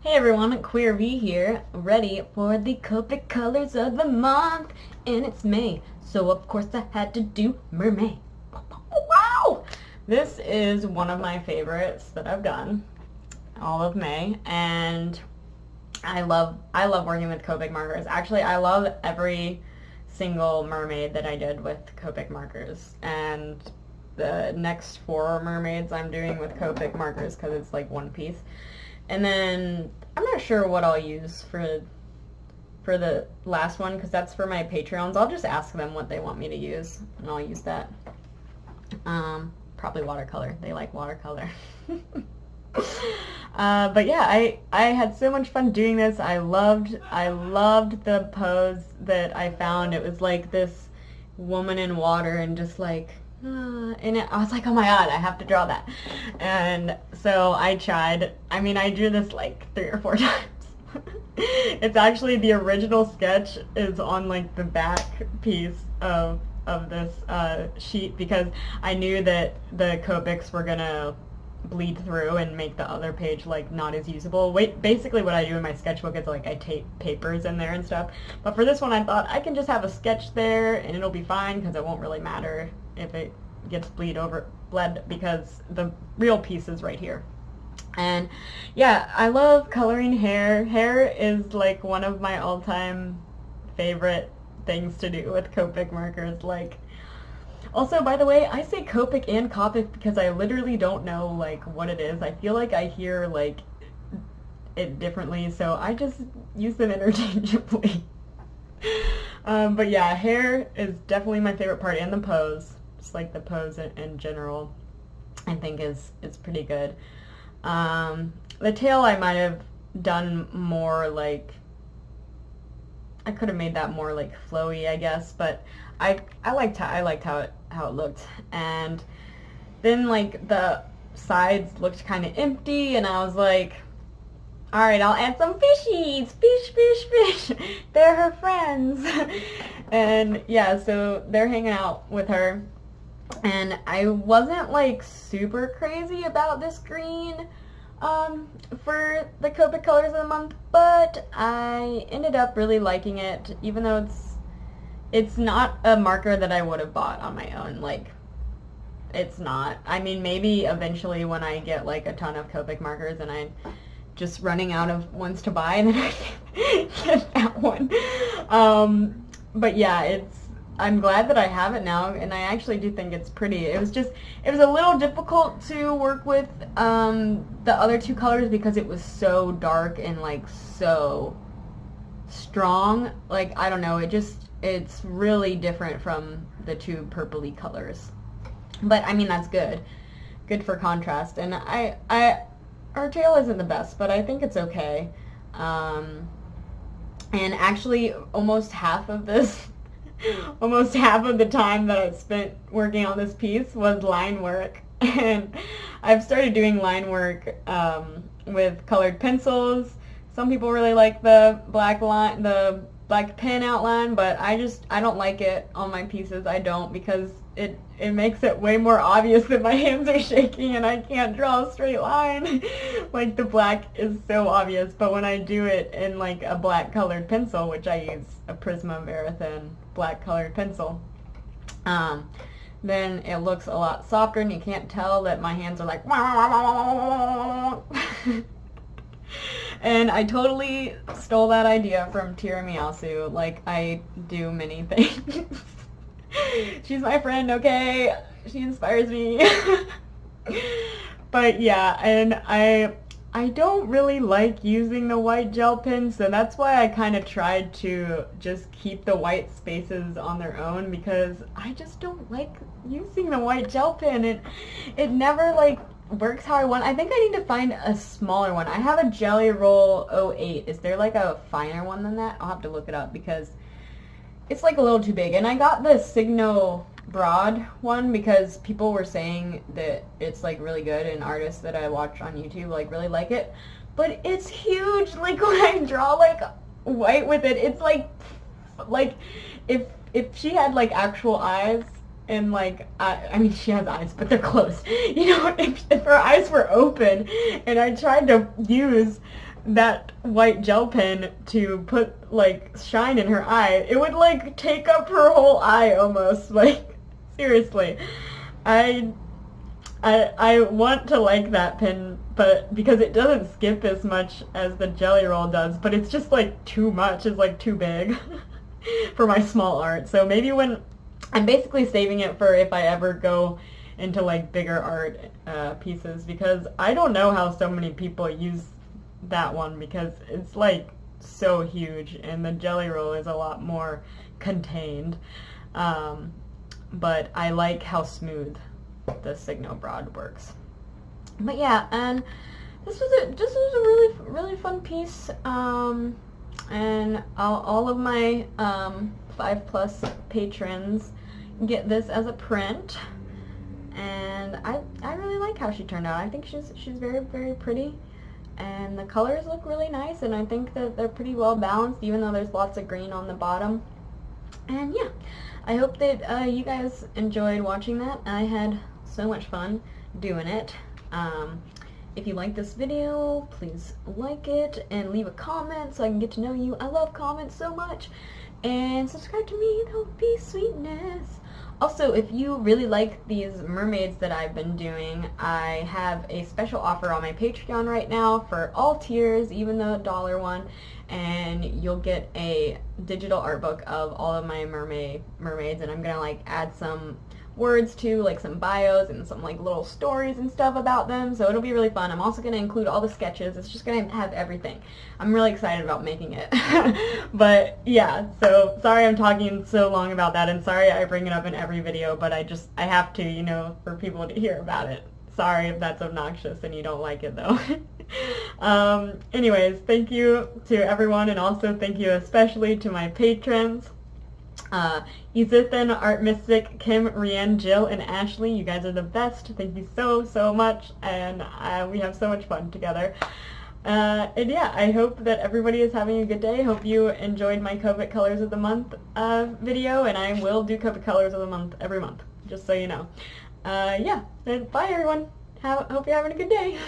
Hey everyone, QUEERVEE here, ready for the Copic colors of the month, and it's May, so of course I had to do Mermay. Wow! This is one of my favorites that I've done all of May, and I love working with Copic markers. Actually, I love every single mermaid that I did with Copic markers, and the next 4 mermaids I'm doing with Copic markers because it's like one piece. And then I'm not sure what I'll use for the last one because that's for my Patreons. I'll just ask them what they want me to use and I'll use that. Probably watercolor. They like watercolor. But yeah, I had so much fun doing this. I loved the pose that I found. It was like this woman in water and just like and I was like, oh my god, I have to draw that. And so I tried. I mean, I drew this like 3 or 4 times. It's actually the original sketch is on like the back piece of this sheet because I knew that the Copics were gonna bleed through and make the other page like not as usable. Basically what I do in my sketchbook is like I tape papers in there and stuff. But for this one I thought I can just have a sketch there and it'll be fine because it won't really matter if it gets bled because the real piece is right here. And yeah, I love coloring hair. Hair is like one of my all-time favorite things to do with Copic markers. Like, also, by the way, I say Copic and Copic because I literally don't know like what it is. I feel like I hear like it differently, so I just use them interchangeably. But yeah, hair is definitely my favorite part, and the pose. Just like the pose in general, I think is pretty good. The tail I might have done more like, I could have made that more like flowy, I guess, but I liked how it looked. And then like the sides looked kind of empty, and I was like, all right, I'll add some fishies. Fish. They're her friends. And yeah, so they're hanging out with her. And I wasn't like super crazy about this green for the Copic colors of the month, but I ended up really liking it, even though it's not a marker that I would have bought on my own. Like, it's not. I mean, maybe eventually when I get like a ton of Copic markers and I'm just running out of ones to buy, and then I get that one. But yeah, I'm glad that I have it now, and I actually do think it's pretty. It was a little difficult to work with the other 2 colors because it was so dark and like so strong. Like, I don't know, it's really different from the 2 purpley colors. But I mean, that's good for contrast. And our tail isn't the best, but I think it's okay. And actually almost half of the time that I spent working on this piece was line work. And I've started doing line work with colored pencils. Some people really like the black pen outline, but I don't like it on my pieces. I don't, because it makes it way more obvious that my hands are shaking and I can't draw a straight line. Like, the black is so obvious, but when I do it in like a black colored pencil, which I use a Prisma Verithin black colored pencil, then it looks a lot softer and you can't tell that my hands are like And I totally stole that idea from Tiramisu, like I do many things. She's my friend, okay? She inspires me. But yeah, and I don't really like using the white gel pen, so that's why I kind of tried to just keep the white spaces on their own, because I just don't like using the white gel pen. It never like works how I want. I think I need to find a smaller one. I have a Jelly Roll 08. Is there like a finer one than that? I'll have to look it up because it's like a little too big. And I got the Signo broad one because people were saying that it's like really good, and artists that I watch on YouTube like really like it. But it's huge. Like, when I draw like white with it, it's like if she had like actual eyes, and like I mean, she has eyes, but they're closed. You know, if her eyes were open and I tried to use that white gel pen to put like shine in her eye, it would like take up her whole eye almost. Like seriously, I want to like that pen, but because it doesn't skip as much as the Jelly Roll does, but it's just like too much. It's like too big for my small art. So maybe when I'm basically saving it for if I ever go into like bigger art pieces, because I don't know how so many people use that one because it's like so huge and the Jelly Roll is a lot more contained. But I like how smooth the Signo Broad works. But yeah, and this was a really fun piece. And all of my 5+ patrons get this as a print, and I really like how she turned out. I think she's very pretty, and the colors look really nice, and I think that they're pretty well balanced, even though there's lots of green on the bottom. And yeah, I hope that you guys enjoyed watching that. I had so much fun doing it. If you like this video, please like it and leave a comment so I can get to know you. I love comments so much. And subscribe to me, that would be sweetness. Also, if you really like these mermaids that I've been doing, I have a special offer on my Patreon right now for all tiers, even the $1 one, and you'll get a digital art book of all of my mermaids, and I'm gonna like add some words to, like some bios and some like little stories and stuff about them, so it'll be really fun. I'm also going to include all the sketches. It's just going to have everything. I'm really excited about making it. But yeah, so sorry I'm talking so long about that, and sorry I bring it up in every video, but I have to, you know, for people to hear about it. Sorry if that's obnoxious and you don't like it though. Anyways, thank you to everyone, and also thank you especially to my patrons. Ezsithyn, Artemystik, Kim, Rhian, Jill, and Ashley. You guys are the best. Thank you so much, and we have so much fun together. And yeah, I hope that everybody is having a good day. Hope you enjoyed my Copic Colors of the Month video, and I will do Copic Colors of the Month every month, just so you know. Yeah, and bye everyone. Hope you're having a good day.